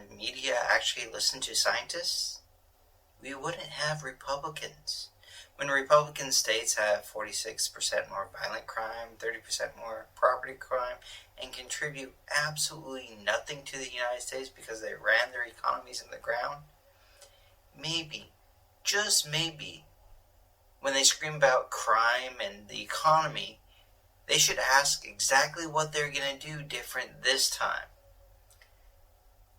the media actually listened to scientists, we wouldn't have Republicans. When Republican states have 46% more violent crime, 30% more property crime, and contribute absolutely nothing to the United States because they ran their economies in the ground, maybe, just maybe, when they scream about crime and the economy, they should ask exactly what they're going to do different this time.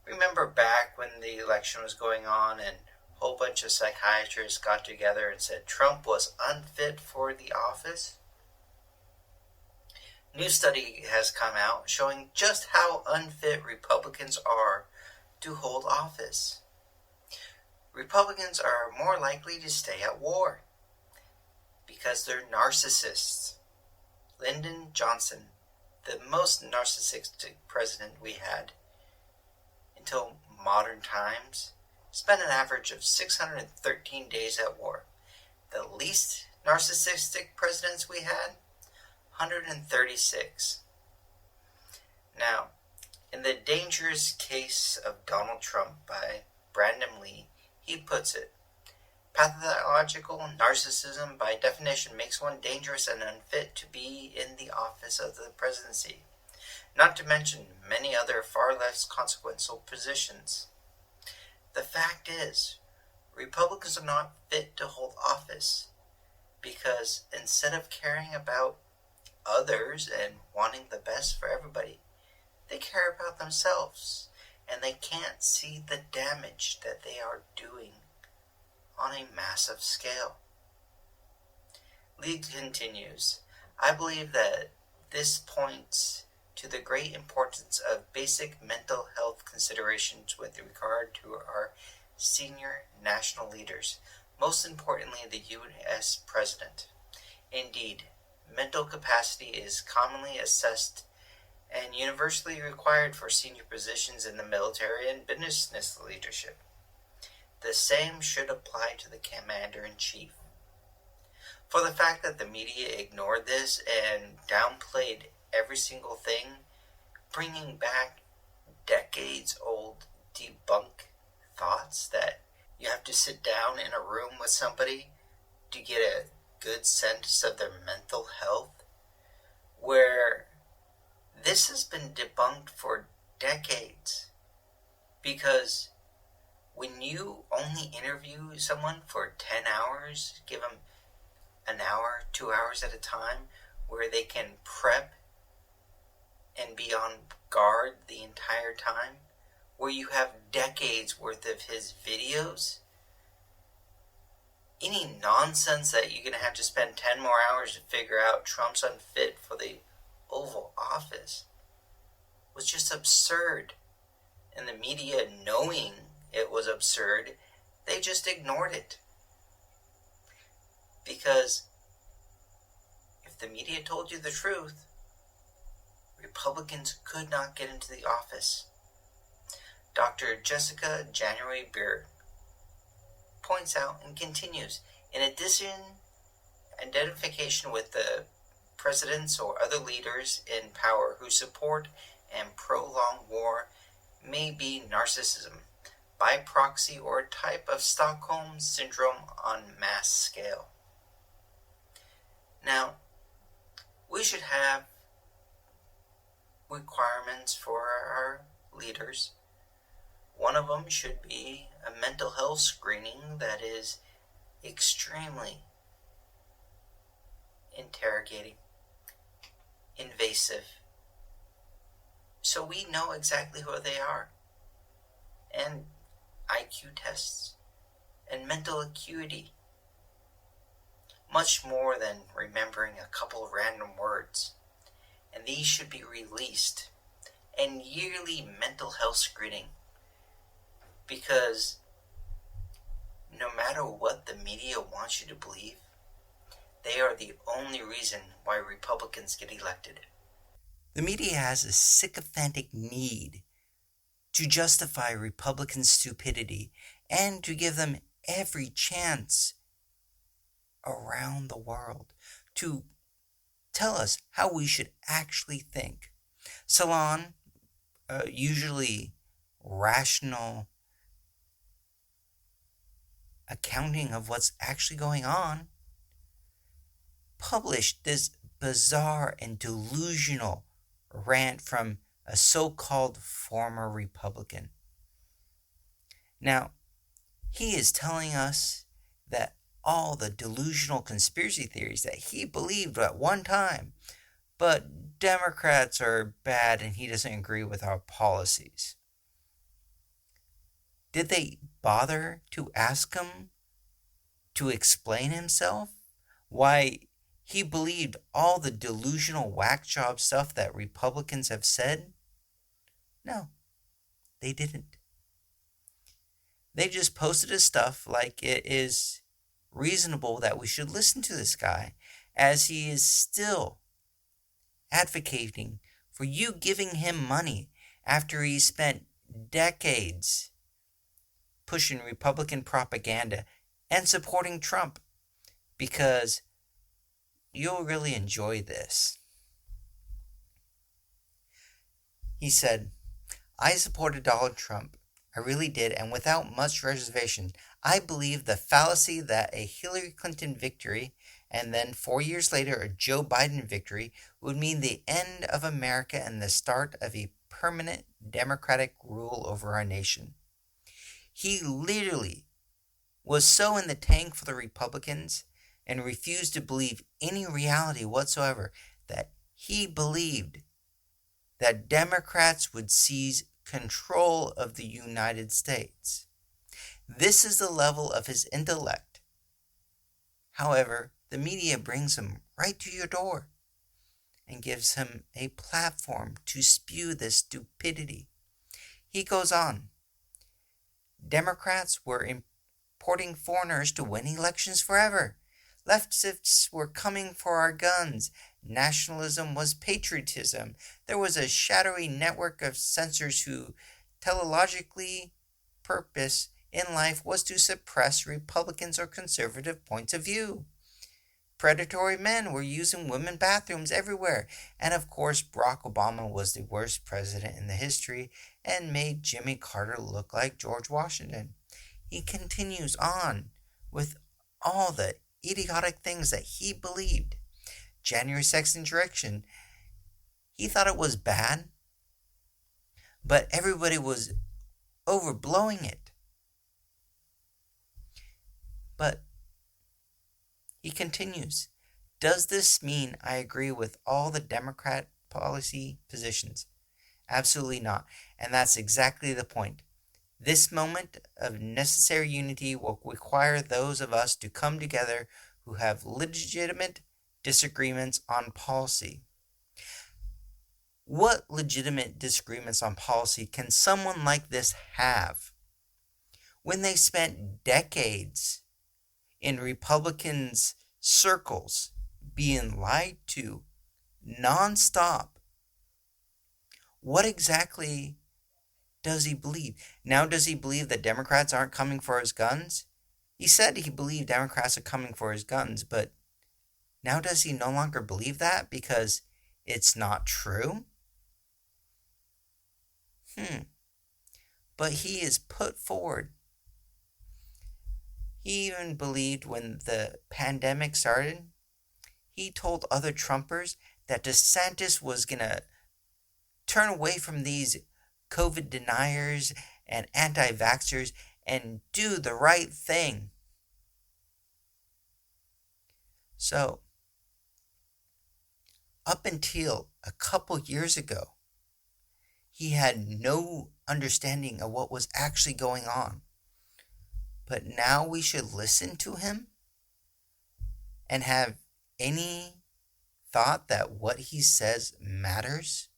Remember back when the election was going on and a whole bunch of psychiatrists got together and said Trump was unfit for the office? New study has come out showing just how unfit Republicans are to hold office. Republicans are more likely to stay at war because they're narcissists. Lyndon Johnson, the most narcissistic president we had until modern times, spent an average of 613 days at war. The least narcissistic presidents we had, 136. Now, in The Dangerous Case of Donald Trump by Brandon Lee, he puts it, pathological narcissism by definition makes one dangerous and unfit to be in the office of the presidency, not to mention many other far less consequential positions. The fact is, Republicans are not fit to hold office because instead of caring about others and wanting the best for everybody, they care about themselves, and they can't see the damage that they are doing on a massive scale. Lee continues, I believe that this points to the great importance of basic mental health considerations with regard to our senior national leaders, most importantly the U.S. President. Indeed, mental capacity is commonly assessed and universally required for senior positions in the military and business leadership. The same should apply to the commander-in-chief. For the fact that the media ignored this and downplayed every single thing, bringing back decades-old debunked thoughts that you have to sit down in a room with somebody to get a good sense of their mental health, where this has been debunked for decades. Because when you only interview someone for 10 hours, give them an hour, 2 hours at a time, where they can prep and be on guard the entire time, where you have decades worth of his videos, any nonsense that you're going to have to spend 10 more hours to figure out Trump's unfit for the Oval Office was just absurd. And the media, knowing it was absurd, they just ignored it. Because if the media told you the truth, Republicans could not get into the office. Dr. Jessica January Beard points out and continues, in addition, identification with the presidents or other leaders in power who support and prolong war may be narcissism by proxy or a type of Stockholm Syndrome on mass scale. Now, we should have requirements for our leaders. One of them should be a mental health screening that is extremely interrogating, invasive, so we know exactly who they are. And IQ tests and mental acuity, much more than remembering a couple of random words. And these should be released. And yearly mental health screening. Because no matter what the media wants you to believe, they are the only reason why Republicans get elected. The media has a sycophantic need to justify Republican stupidity and to give them every chance around the world to tell us how we should actually think. Salon, usually rational accounting of what's actually going on, published this bizarre and delusional rant from a so-called former Republican. Now, he is telling us that all the delusional conspiracy theories that he believed at one time, but Democrats are bad and he doesn't agree with our policies. Did they bother to ask him to explain himself? Why he believed all the delusional whack job stuff that Republicans have said? No, they didn't. They just posted his stuff like it is reasonable that we should listen to this guy, as he is still advocating for you giving him money after he spent decades pushing Republican propaganda and supporting Trump, because you'll really enjoy this. He said, I supported Donald Trump. I really did, and without much reservation. I believe the fallacy that a Hillary Clinton victory and then 4 years later a Joe Biden victory would mean the end of America and the start of a permanent Democratic rule over our nation. He literally was so in the tank for the Republicans and refused to believe any reality whatsoever that he believed that Democrats would seize control of the United States. This is the level of his intellect. However, the media brings him right to your door and gives him a platform to spew this stupidity. He goes on, Democrats were importing foreigners to win elections forever. Leftists were coming for our guns. Nationalism was patriotism. There was a shadowy network of censors who teleologically purpose in life was to suppress Republicans or conservative points of view. Predatory men were using women bathrooms everywhere. And of course, Barack Obama was the worst president in the history and made Jimmy Carter look like George Washington. He continues on with all the idiotic things that he believed. January 6th insurrection, he thought it was bad, but everybody was overblowing it. But he continues, does this mean I agree with all the Democrat policy positions? Absolutely not. And that's exactly the point. This moment of necessary unity will require those of us to come together who have legitimate disagreements on policy. What legitimate disagreements on policy can someone like this have when they spent decades in Republicans' circles being lied to nonstop? What exactly does he believe? Now, does he believe that Democrats aren't coming for his guns? He said he believed Democrats are coming for his guns, but now does he no longer believe that because it's not true? But he is put forward. He even believed when the pandemic started, he told other Trumpers that DeSantis was going to turn away from these COVID deniers and anti-vaxxers and do the right thing. So, up until a couple years ago, he had no understanding of what was actually going on. But now we should listen to him and have any thought that what he says matters?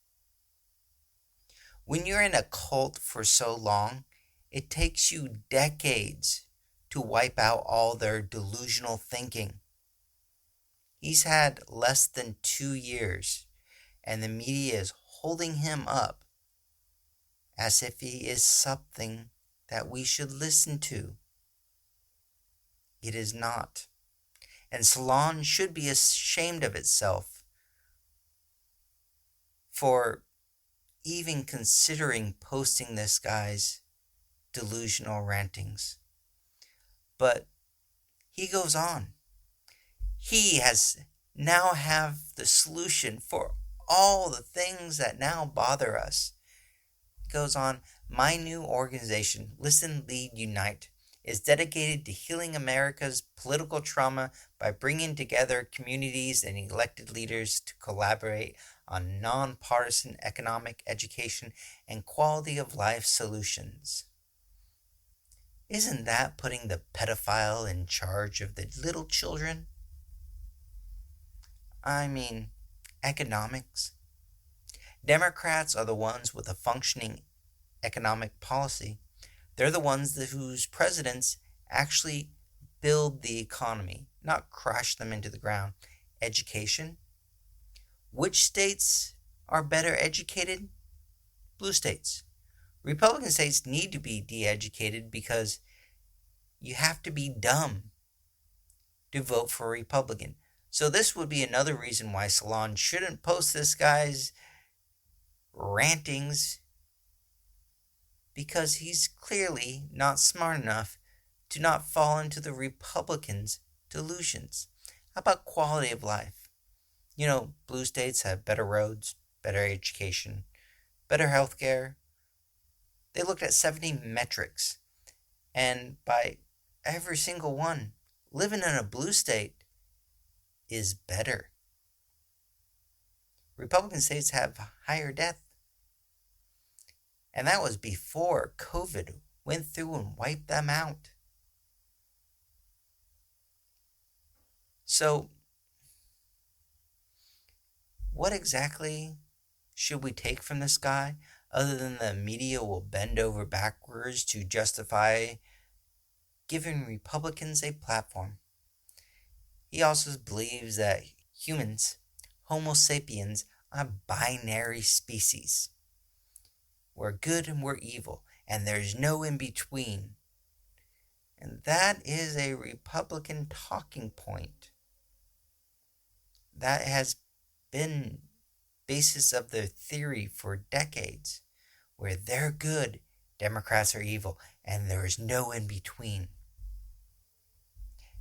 When you're in a cult for so long, it takes you decades to wipe out all their delusional thinking. He's had less than 2 years, and the media is holding him up as if he is something that we should listen to. It is not. And Salon should be ashamed of itself for even considering posting this guy's delusional rantings. But he goes on. He has now have the solution for all the things that now bother us. He goes on, my new organization, Listen, Lead, Unite, is dedicated to healing America's political trauma by bringing together communities and elected leaders to collaborate on nonpartisan economic, education, and quality of life solutions. Isn't that putting the pedophile in charge of the little children? I mean, economics. Democrats are the ones with a functioning economic policy. They're the ones whose presidents actually build the economy, not crash them into the ground. Education. Which states are better educated? Blue states. Republican states need to be de-educated because you have to be dumb to vote for a Republican. So this would be another reason why Salon shouldn't post this guy's rantings, because he's clearly not smart enough to not fall into the Republicans' delusions. How about quality of life? You know, blue states have better roads, better education, better health care. They looked at 70 metrics, and by every single one, living in a blue state is better. Republican states have higher death. And that was before COVID went through and wiped them out. So, what exactly should we take from this guy, other than the media will bend over backwards to justify giving Republicans a platform? He also believes that humans, Homo sapiens, are a binary species. We're good and we're evil, and there's no in between. And that is a Republican talking point. That has been basis of their theory for decades, where they're good, Democrats are evil, and there is no in between.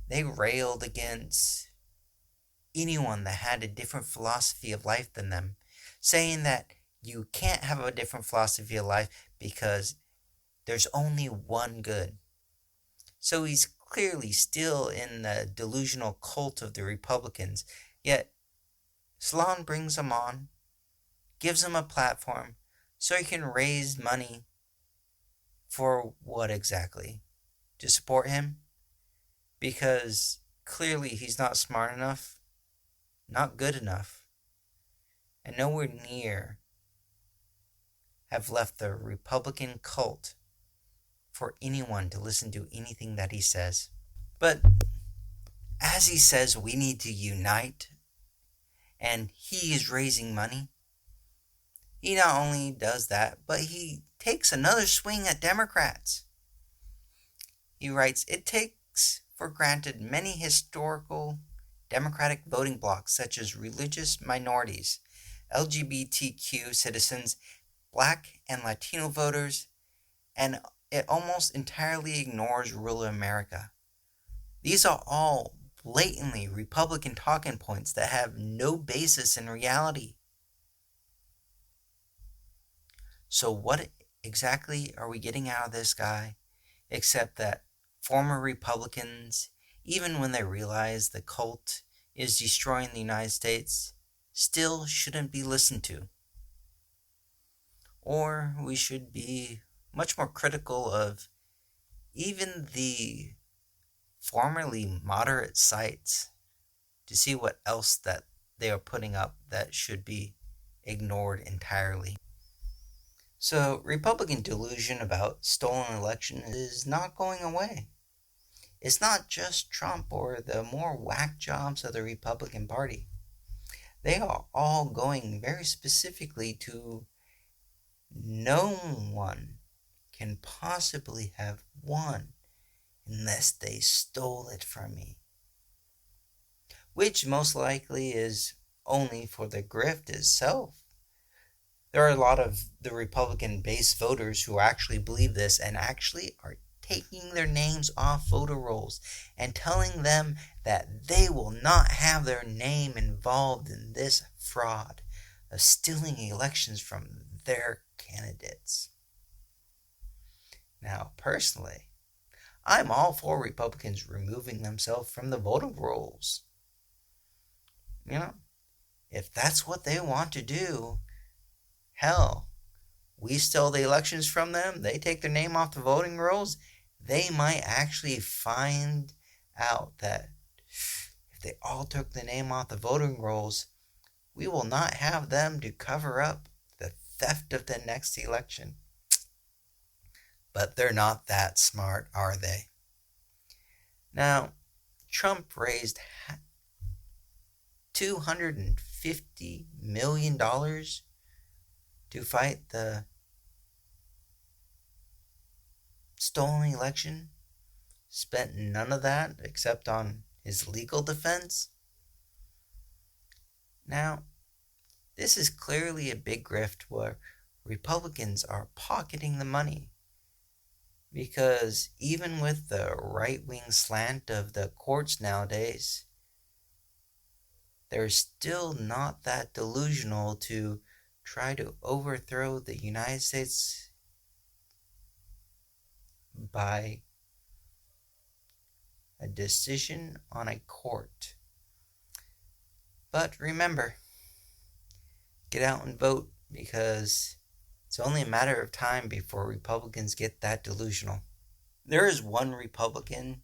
They railed against anyone that had a different philosophy of life than them, saying that you can't have a different philosophy of life because there's only one good. So he's clearly still in the delusional cult of the Republicans, yet Salon brings him on, gives him a platform, so he can raise money for what exactly? To support him? Because clearly he's not smart enough, not good enough, and nowhere near have left the Republican cult for anyone to listen to anything that he says. But as he says, we need to unite, and he is raising money. He not only does that, but he takes another swing at Democrats. He writes, it takes for granted many historical Democratic voting blocs, such as religious minorities, LGBTQ citizens, Black and Latino voters, and it almost entirely ignores rural America. These are all blatantly Republican talking points that have no basis in reality. So what exactly are we getting out of this guy, except that former Republicans, even when they realize the cult is destroying the United States, still shouldn't be listened to? Or we should be much more critical of even the formerly moderate sites to see what else that they are putting up that should be ignored entirely. So, Republican delusion about stolen election is not going away. It's not just Trump or the more whack jobs of the Republican Party. They are all going very specifically to no one can possibly have won unless they stole it from me. Which most likely is only for the grift itself. There are a lot of the Republican-based voters who actually believe this and actually are taking their names off voter rolls and telling them that they will not have their name involved in this fraud of stealing elections from their candidates. Now, personally, I'm all for Republicans removing themselves from the voting rolls. If that's what they want to do, hell, we steal the elections from them, they take their name off the voting rolls, they might actually find out that if they all took the name off the voting rolls, we will not have them to cover up the theft of the next election. But they're not that smart, are they? Now, Trump raised $250 million to fight the stolen election, spent none of that except on his legal defense. Now, this is clearly a big grift where Republicans are pocketing the money, because even with the right-wing slant of the courts nowadays, they're still not that delusional to try to overthrow the United States by a decision on a court. But remember, get out and vote, because it's only a matter of time before Republicans get that delusional. There is one Republican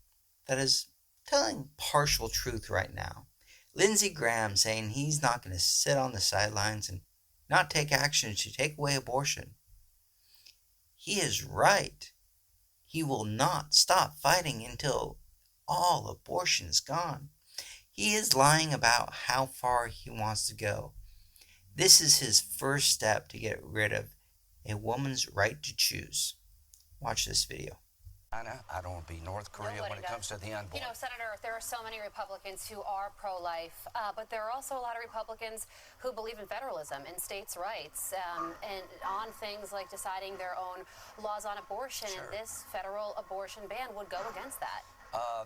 that is telling partial truth right now. Lindsey Graham saying he's not going to sit on the sidelines and not take action to take away abortion. He is right. He will not stop fighting until all abortion is gone. He is lying about how far he wants to go. This is his first step to get rid of a woman's right to choose. Watch this video. I don't want to be North Korea when it comes to the unborn. Senator, there are so many Republicans who are pro-life, but there are also a lot of Republicans who believe in federalism and states' rights, and on things like deciding their own laws on abortion. Sure. And this federal abortion ban would go against that.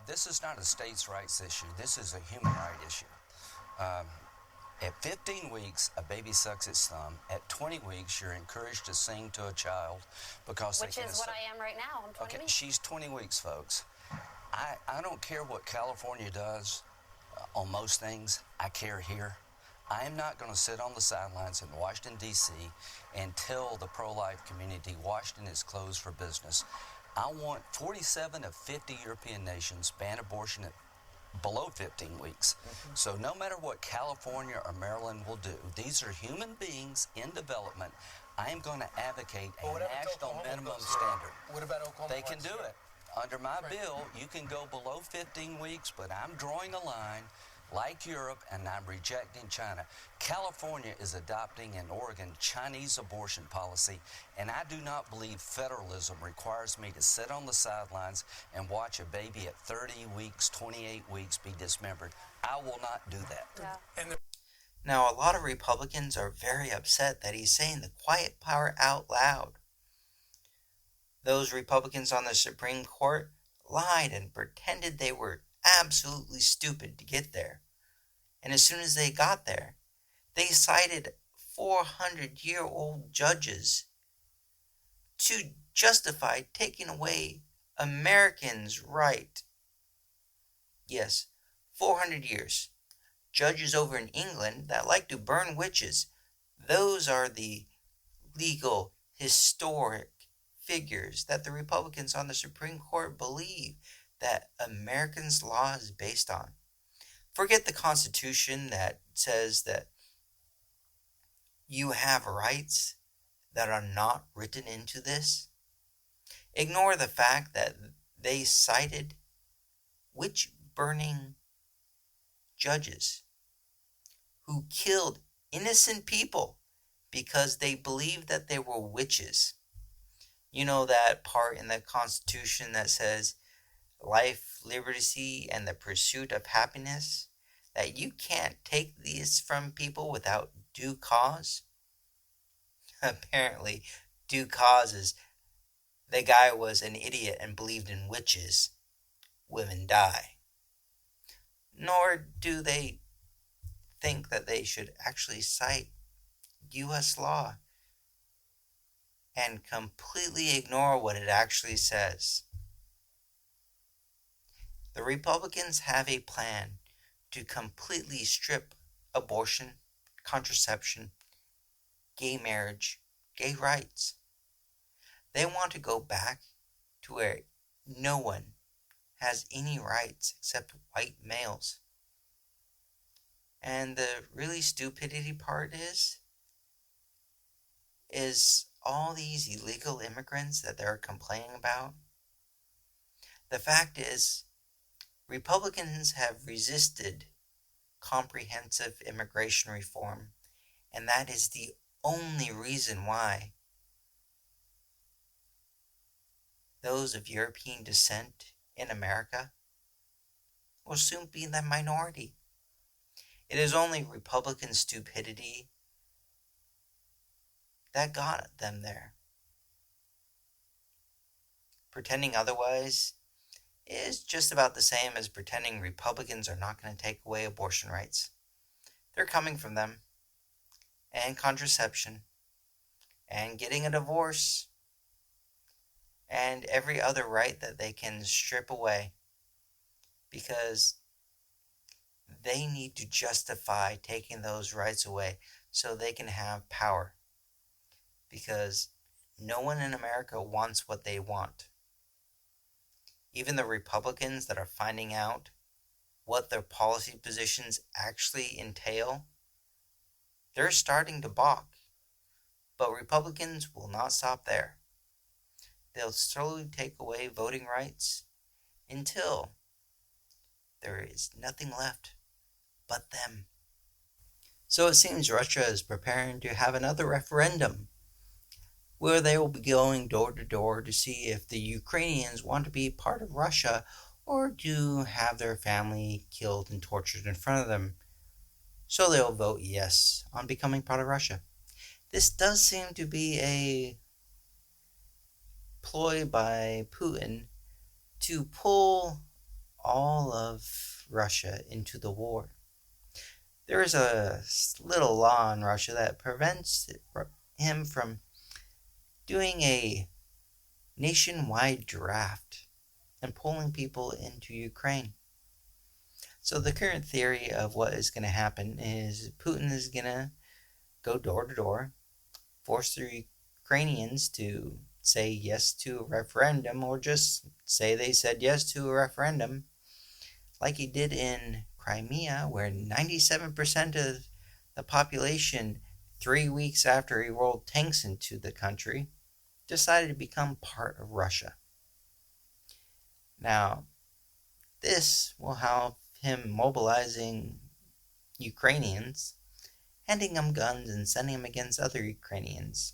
This is not a states' rights issue. This is a human right issue. At 15 weeks, a baby sucks its thumb. At 20 weeks, you're encouraged to sing to a child because Which is what I am right now. I'm 20 weeks. She's 20 weeks, folks. I don't care what California does on most things. I care here. I am not going to sit on the sidelines in Washington, D.C. and tell the pro-life community Washington is closed for business. I want 47 of 50 European nations ban abortion at below 15 weeks. So no matter what California or Maryland will do, these are human beings in development. I am going to advocate a national minimum standard. What about Oklahoma? They can do it. Under my bill, you can go below 15 weeks, but I'm drawing a line like Europe, and I'm rejecting China. California is adopting an Oregon Chinese abortion policy, and I do not believe federalism requires me to sit on the sidelines and watch a baby at 30 weeks, 28 weeks be dismembered. I will not do that. Yeah. Now, a lot of Republicans are very upset that he's saying the quiet power out loud. Those Republicans on the Supreme Court lied and pretended they were absolutely stupid to get there. And as soon as they got there, they cited 400-year-old judges to justify taking away Americans' right. Yes, 400 years. Judges over in England that like to burn witches. Those are the legal, historic figures that the Republicans on the Supreme Court believe that Americans' law is based on. Forget the Constitution that says that you have rights that are not written into this. Ignore the fact that they cited witch-burning judges who killed innocent people because they believed that they were witches. You know that part in the Constitution that says life, liberty, and the pursuit of happiness, that you can't take these from people without due cause? apparently due causes, the guy was an idiot and believed in witches, women die. Nor do they think that they should actually cite U.S. law and completely ignore what it actually says. The Republicans have a plan to completely strip abortion, contraception, gay marriage, gay rights. They want to go back to where no one has any rights except white males. And the really stupidity part is all these illegal immigrants that they're complaining about. The fact is, Republicans have resisted comprehensive immigration reform, and that is the only reason why those of European descent in America will soon be the minority. It is only Republican stupidity that got them there. Pretending otherwise is just about the same as pretending Republicans are not going to take away abortion rights. They're coming from them, and contraception, and getting a divorce, and every other right that they can strip away, because they need to justify taking those rights away so they can have power, because no one in America wants what they want. Even the Republicans that are finding out what their policy positions actually entail, they're starting to balk. But Republicans will not stop there. They'll slowly take away voting rights until there is nothing left but them. So it seems Russia is preparing to have another referendum where they will be going door to door to see if the Ukrainians want to be part of Russia or to have their family killed and tortured in front of them. So they'll vote yes on becoming part of Russia. This does seem to be a ploy by Putin to pull all of Russia into the war. There is a little law in Russia that prevents him from doing a nationwide draft and pulling people into Ukraine. So the current theory of what is going to happen is Putin is going to go door to door, force the Ukrainians to say yes to a referendum, or just say they said yes to a referendum, like he did in Crimea, where 97% of the population, 3 weeks after he rolled tanks into the country, decided to become part of Russia. Now, this will have him mobilizing Ukrainians, handing them guns and sending them against other Ukrainians.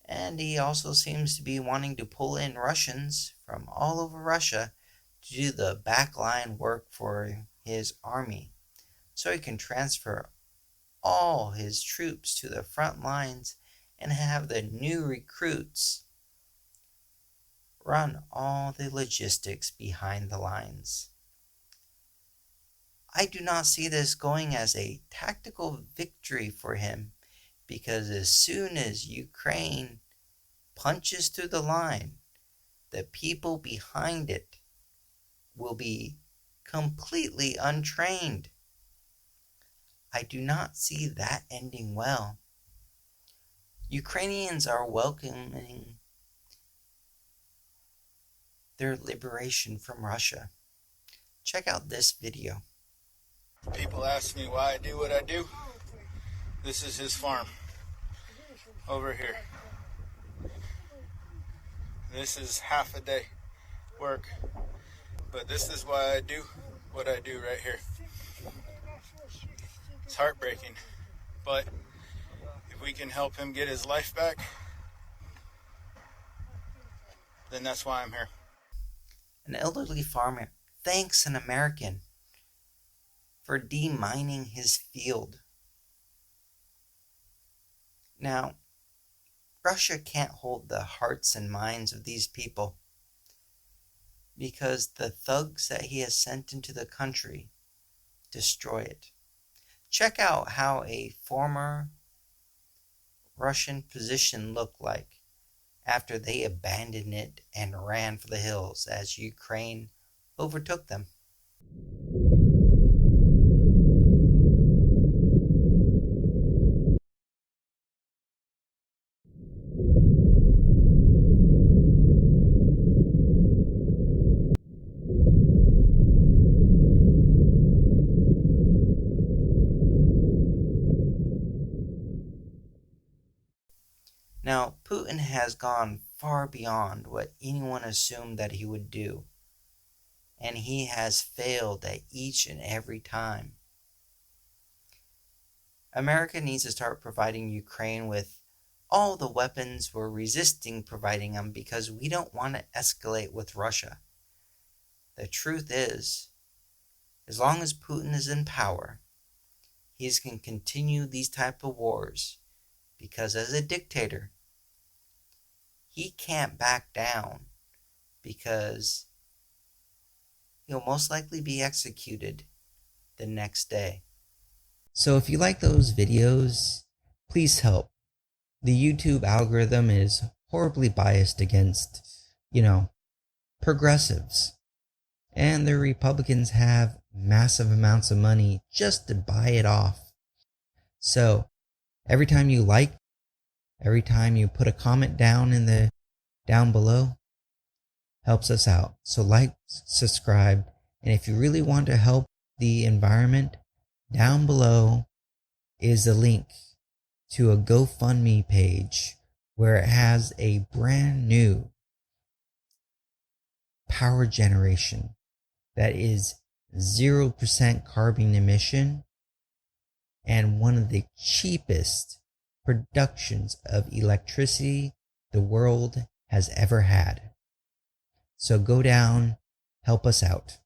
And he also seems to be wanting to pull in Russians from all over Russia to do the backline work for his army, so he can transfer all his troops to the front lines and have the new recruits run all the logistics behind the lines. I do not see this going as a tactical victory for him, because as soon as Ukraine punches through the line, the people behind it will be completely untrained. I do not see that ending well. Ukrainians are welcoming their liberation from Russia. Check out this video. People ask me why I do what I do. This is his farm over here. This is half a day work, but this is why I do what I do right here. It's heartbreaking, but if we can help him get his life back, then that's why I'm here. An elderly farmer thanks an American for demining his field. Now, Russia can't hold the hearts and minds of these people because the thugs that he has sent into the country destroy it. Check out how a former Russian position looked like after they abandoned it and ran for the hills as Ukraine overtook them. Now, Putin has gone far beyond what anyone assumed that he would do, and he has failed at each and every time. America needs to start providing Ukraine with all the weapons we're resisting providing them because we don't want to escalate with Russia. The truth is, as long as Putin is in power, he's going to continue these type of wars because as a dictator, he can't back down because he'll most likely be executed the next day. So if you like those videos, please help. The YouTube algorithm is horribly biased against, progressives. And the Republicans have massive amounts of money just to buy it off. So every time you like, every time you put a comment down below, helps us out. So like, subscribe, and if you really want to help the environment, down below is a link to a GoFundMe page where it has a brand new power generation that is 0% carbon emission and one of the cheapest productions of electricity the world has ever had. So go down, help us out.